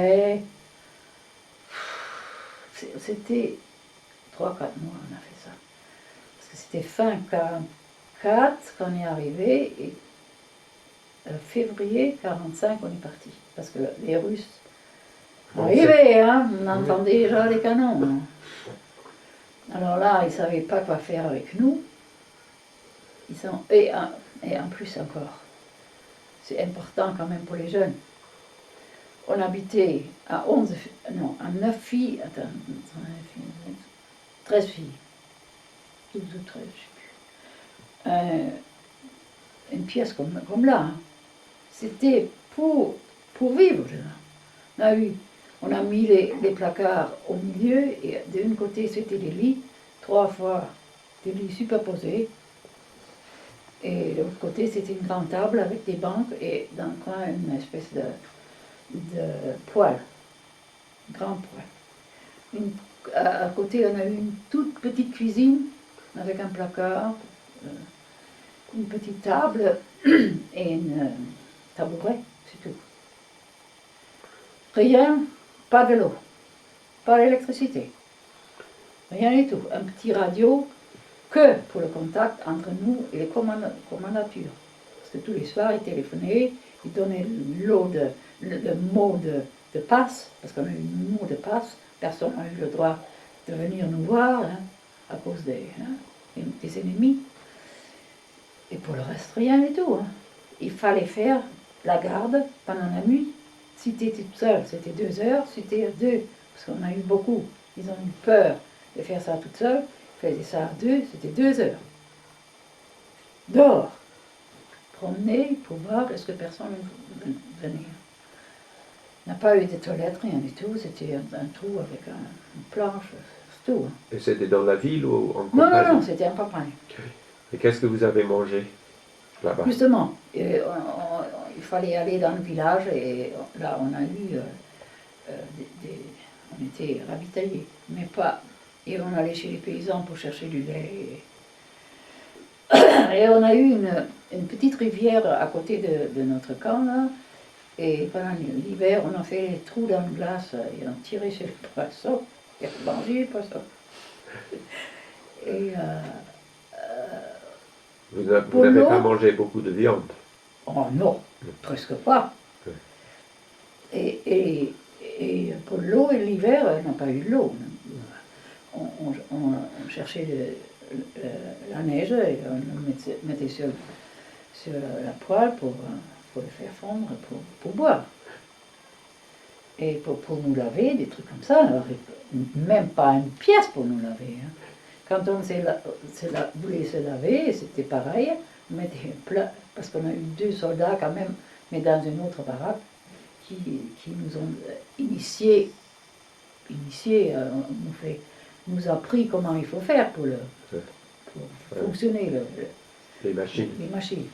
Et c'était 3-4 mois on a fait ça. Parce que c'était fin 44 quand on est arrivé et février 45 on est parti. Parce que les Russes arrivaient, hein, on entendait déjà les canons. Hein. Alors là, ils ne savaient pas quoi faire avec nous. Et en plus encore, c'est important quand même pour les jeunes. On habitait à 9 filles, 13 filles, 12 ou 13, je ne sais plus. Une pièce comme là, hein. C'était pour vivre. Là. On a mis les placards au milieu et d'un côté c'était les lits, 3 fois des lits superposés. Et de l'autre côté c'était une grande table avec des bancs et dans le coin une espèce de poêle, grand poêle. À côté on a eu une toute petite cuisine avec un placard, une petite table et une tabouret, c'est tout. Rien, pas de l'eau, pas d'électricité, rien du tout. Un petit radio que pour le contact entre nous et les commandatures. Parce que tous les soirs, ils téléphonaient, ils donnaient le mot de passe, parce qu'on a eu le mot de passe, personne n'a eu le droit de venir nous voir hein, à cause des ennemis. Et pour le reste, rien du tout. Hein. Il fallait faire la garde pendant la nuit. Si tu étais toute seule, c'était 2 heures. Si tu étais à 2, parce qu'on a eu beaucoup, ils ont eu peur de faire ça toute seule. Ils faisaient ça à 2, c'était 2 heures. Dehors. Promener pour voir est-ce que personne venait. On n'a pas eu de toilettes, rien du tout. C'était un trou avec une planche, c'est tout. Hein. Et c'était dans la ville ou en campagne? Non, c'était en campagne. Et qu'est-ce que vous avez mangé là-bas? Justement, il fallait aller dans le village et là on a eu, on était ravitaillés, mais pas, et on allait chez les paysans pour chercher du lait. Et on a eu une petite rivière à côté de notre camp là, et pendant l'hiver on a fait des trous dans la glace et on tirait sur les poissons, et on mangeait les poissons. Et vous n'avez pas mangé beaucoup de viande? Oh non, presque pas. Et pour l'eau et l'hiver, on n'a pas eu l'eau. On cherchait la neige et on le mettait sur la poêle pour le faire fondre, pour boire. Et pour nous laver, des trucs comme ça, alors, même pas une pièce pour nous laver. Hein. Quand on voulait se laver, c'était pareil, on mettait parce qu'on a eu 2 soldats quand même, mais dans une autre baraque, qui nous ont initiés, nous a appris comment il faut faire pour fonctionner les machines.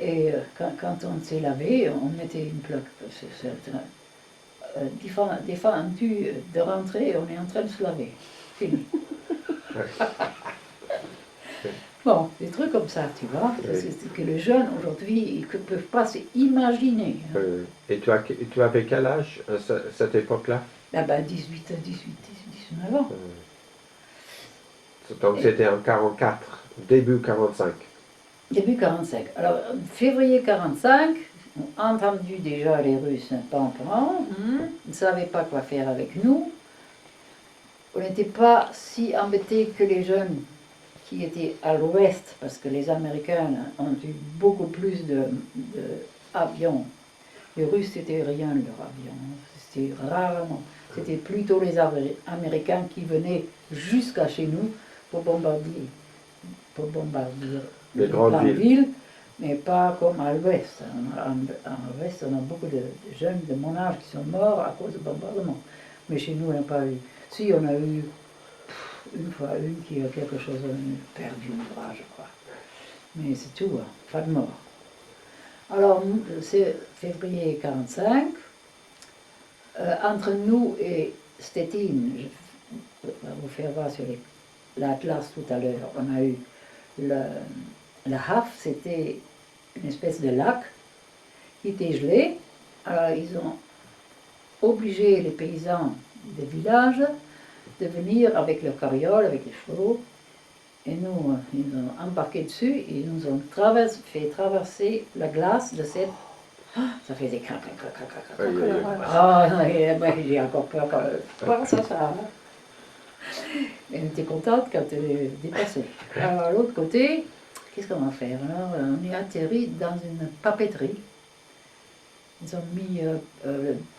Et quand on s'est lavé, on mettait une plaque. Défendu de rentrer, on est en train de se laver. Fini. Bon, des trucs comme ça, tu vois, c'est que les jeunes aujourd'hui, ils ne peuvent pas s'imaginer. Hein. Et tu avais quel âge à cette époque-là? Ah ben 19 ans. Donc c'était en 44, début 45. Début 45. Alors, février 45, on a entendu déjà les Russes pan-pan, ils ne savaient pas quoi faire avec nous. On n'était pas si embêtés que les jeunes qui étaient à l'ouest, parce que les Américains ont eu beaucoup plus d'avions. Les Russes, c'était rien leur avion, c'était rarement. C'était plutôt les Américains qui venaient jusqu'à chez nous pour bombarder les grandes villes, mais pas comme à l'ouest. À l'ouest, on a beaucoup de jeunes de mon âge qui sont morts à cause de bombardements. Mais chez nous, on n'a pas eu. Si, on a eu une fois qui a quelque chose, on a perdu un bras, je crois. Mais c'est tout, hein, pas de mort. Alors, c'est février 45. Entre nous et Stettin, je vais vous faire voir sur l'Atlas tout à l'heure, on a eu le Haf, c'était une espèce de lac qui était gelé. Alors, ils ont obligé les paysans des villages de venir avec leurs carrioles, avec les chevaux. Et nous, ils nous ont embarqués dessus et ils nous ont fait traverser la glace de cette... Ah, ça faisait crac, crac, crac, crac, crac, Aïe, crac. aïe, aïe. Ah, ben, j'ai encore peur quand voir ça. Elle était contente quand elle est dépassée. Alors, à l'autre côté, qu'est-ce qu'on va faire? Alors, on est atterri dans une papeterie. Ils ont mis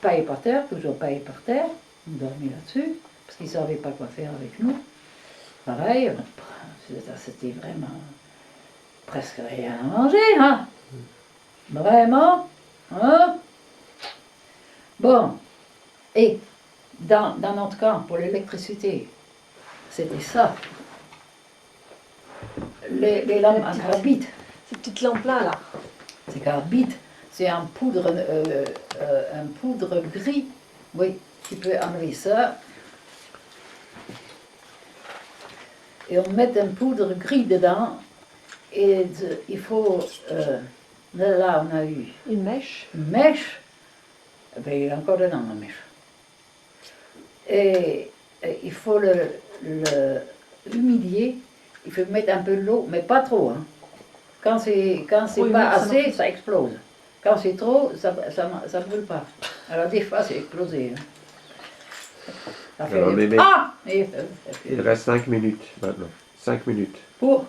paille par terre, toujours paille par terre. On dormit là-dessus, parce qu'ils ne savaient pas quoi faire avec nous. Pareil, c'était vraiment presque rien à manger, hein? Vraiment, hein? Bon, et dans notre camp, pour l'électricité, c'était ça. Les lampes en carbide. Ces petites lampes-là, là. C'est carbide, c'est un poudre gris. Oui, tu peux enlever ça. Et on met un poudre gris dedans. Et il faut... là, on a eu Une mèche. une mèche. Ben, il est encore dedans, la mèche. Et il faut l'humilier. Il faut mettre un peu de l'eau, mais pas trop. Hein. Quand c'est pas humide, ça assez, marche. ça explose. Quand c'est trop, ça brûle pas. Alors des fois, c'est explosé. Hein. Ça fait Alors, des- Mémé, Ah! il reste 5 minutes maintenant. 5 minutes. Pour...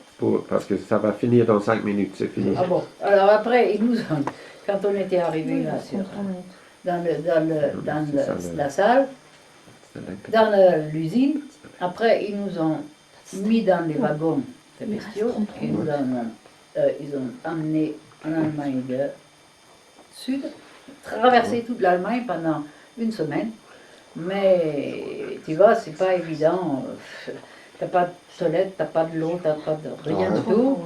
Parce que ça va finir dans 5 minutes, c'est fini. Ah bon. Alors après, ils nous ont... Quand on était arrivés là, dans la salle, dans l'usine, après, ils nous ont mis dans les wagons de bestiaux et ils ont emmené en Allemagne du Sud, traversé toute l'Allemagne pendant une semaine. Mais tu vois, c'est pas évident. T'as pas de toilette, t'as pas de l'eau, t'as pas de rien du tout.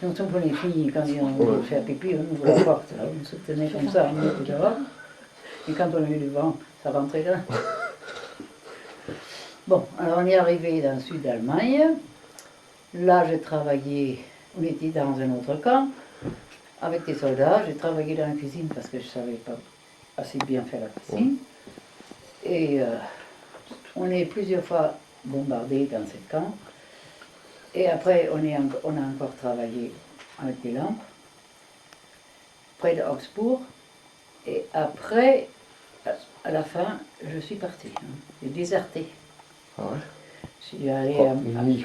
Surtout pour les filles, quand ils ont fait pipi, on ouvre la porte. Là, on se tenait comme ça, on était dehors. Et quand on a eu du vent, ça rentrait là. Bon, alors on est arrivé dans le sud d'Allemagne. Là, j'ai travaillé, on était dans un autre camp, avec des soldats. J'ai travaillé dans la cuisine parce que je ne savais pas assez bien faire la cuisine. Et on est plusieurs fois bombardé dans ce camp. Et après, on a encore travaillé avec des lampes, près de Augsbourg. Et après, à la fin, je suis partie. Hein. J'ai déserté. Ah ouais? Je suis allée Oh, à, une nuit,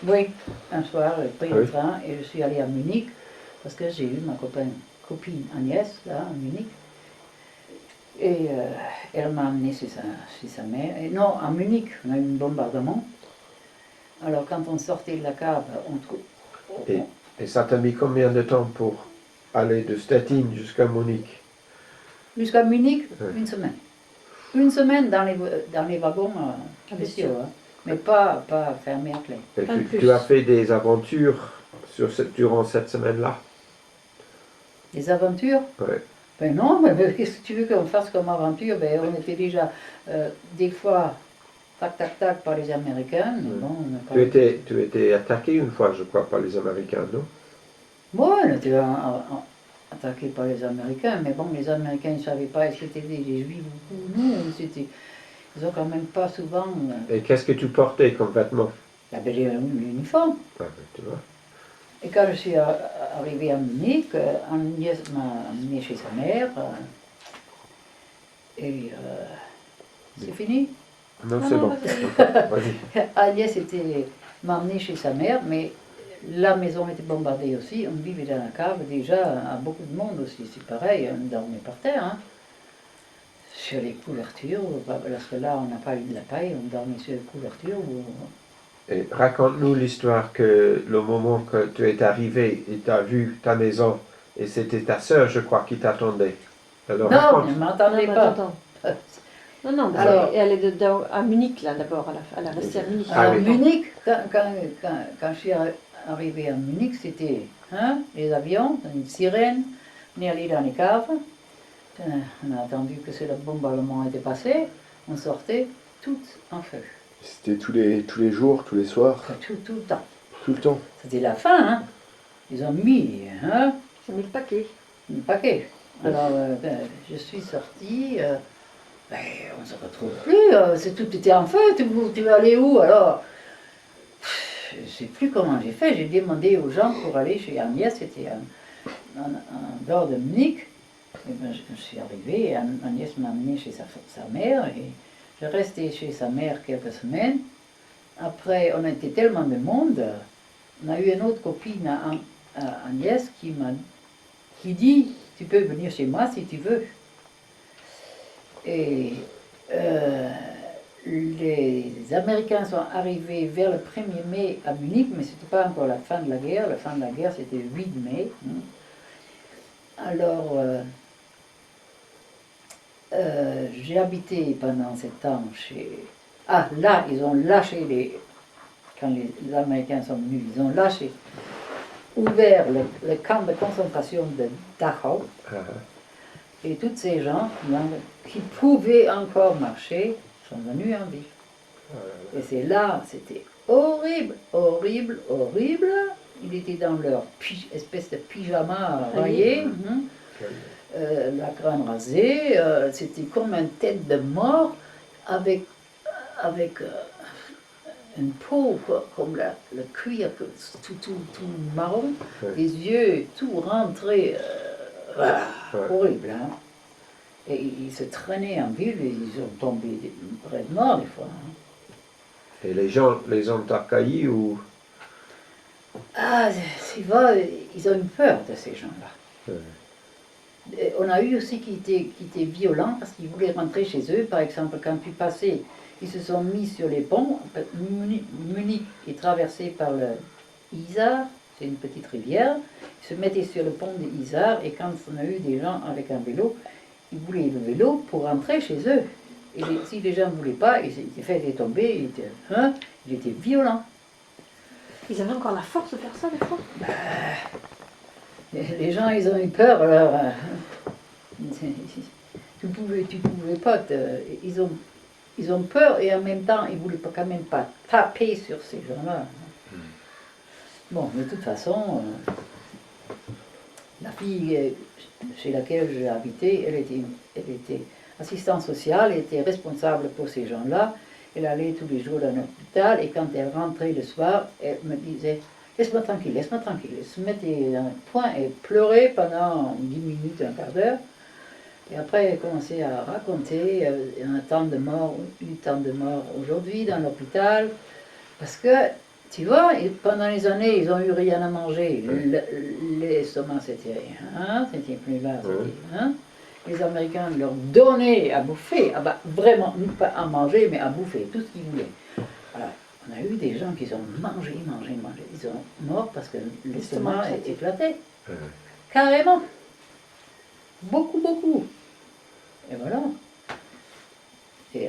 oui, un soir, j'ai pris Ah le oui. train et je suis allée à Munich parce que j'ai eu ma copine Agnès, là, à Munich. Et elle m'a amenée chez sa mère. Et non, à Munich, on a eu un bombardement. Alors quand on sortait de la cave, on trouve... Et ça t'a mis combien de temps pour aller de Stettin jusqu'à Munich? Jusqu'à Munich, Ouais. une semaine. Une semaine dans les wagons spéciaux, hein. Mais pas fermés à clé. Et Pas de plus. tu as fait des aventures durant cette semaine-là? Les aventures? Ouais. Ben non, mais qu'est-ce que tu veux qu'on fasse comme aventure? Ben on était déjà des fois tac tac tac par les Américains, mais bon, on n'a pas... Tu étais attaqué une fois, je crois, par les Américains, non? Bon, on était attaqués par les Américains, mais bon, les Américains ne savaient pas si c'était des Juifs ou nous, ils ont quand même pas souvent... Et qu'est-ce que tu portais comme vêtements? l'uniforme. Ah, tu vois. Et quand je suis arrivée à Munich, Agnès m'a amenée chez sa mère. Et c'est fini. Non, Non, c'est non, bon. vas-y. Vas-y. Agnès m'a amenée chez sa mère, mais la maison était bombardée aussi. On vivait dans la cave déjà, à beaucoup de monde aussi. C'est pareil, on dormait par terre. Hein. Sur les couvertures, parce que là on n'a pas eu de la paille, on dormait sur les couvertures. Et raconte-nous l'histoire que le moment que tu es arrivé et tu as vu ta maison, et c'était ta sœur, je crois, qui t'attendait. Alors Non, raconte. ne m'entendez Non, mais pas. attends. Non, mais Alors- elle est à Munich, là, d'abord. Elle a resté à Munich. Ah Alors, oui. Munich, quand je suis arrivée à Munich, c'était les avions, une sirène, on est allé dans les caves, on a attendu que le bombardement était passé, on sortait tout en feu, C'était tous les jours, tous les soirs, tout le temps. tout le temps. C'était la fin, hein. Ils ont mis J'ai mis le paquet. un paquet. Alors, je suis sortie, Ben, on ne se retrouve plus, tout était en fête, tu vas aller où alors? Je ne sais plus comment j'ai fait, j'ai demandé aux gens pour aller chez Agnès, c'était en dehors de Munich. Et ben, je suis arrivée, et Agnès m'a amené chez sa mère, et je restais chez sa mère quelques semaines. Après, on était tellement de monde, on a eu une autre copine à Agnès qui dit, tu peux venir chez moi si tu veux. Et les Américains sont arrivés vers le 1er mai à Munich, mais ce n'était pas encore la fin de la guerre. La fin de la guerre, c'était le 8 mai. Alors, j'ai habité pendant 7 ans chez... Ah, là, ils ont lâché quand les Américains sont venus, ils ont ouvert le camp de concentration de Dachau. Et tous ces gens qui pouvaient encore marcher sont venus en ville. Et c'est là, c'était horrible, horrible, horrible. Ils étaient dans leur espèce de pyjama rayé, la crâne rasée. C'était comme une tête de mort avec une peau comme le cuir tout marron, les yeux tout rentrés. Horrible, hein. Et ils se traînaient en ville et ils sont tombés près de mort des fois. Hein. Et les gens les ont accueillis ou... Ah, c'est vrai, ils ont eu peur de ces gens-là. On a eu aussi qui étaient violents parce qu'ils voulaient rentrer chez eux. Par exemple, quand tu passais, ils se sont mis sur les ponts. Munich est traversé par le Isar, c'est une petite rivière. Ils se mettaient sur le pont de Isar et quand on a eu des gens avec un vélo, ils voulaient le vélo pour rentrer chez eux. Et si les gens ne voulaient pas, ils étaient fait tomber, ils étaient violents. Ils avaient encore la force de faire ça des fois? Les gens, ils ont eu peur, alors tu pouvais pas, ils ont peur et en même temps, ils ne voulaient quand même pas taper sur ces gens-là. Bon, de toute façon, la fille chez laquelle j'ai habité, elle était assistante sociale, elle était responsable pour ces gens-là. Elle allait tous les jours dans l'hôpital et quand elle rentrait le soir, elle me disait « Laisse-moi tranquille, laisse-moi tranquille ». Elle se mettait dans un coin et pleurait pendant 10 minutes, un quart d'heure. Et après, elle commençait à raconter un temps de mort, aujourd'hui dans l'hôpital. Parce que, tu vois, pendant les années, ils n'ont eu rien à manger. L'estomac, c'était rien, c'était plus là, c'était rien. Les Américains leur donnaient à bouffer, vraiment, pas à manger, mais à bouffer, tout ce qu'ils voulaient. Alors, on a eu des gens qui ont mangé. Ils sont morts parce que l'estomac est éclaté. Carrément. Beaucoup.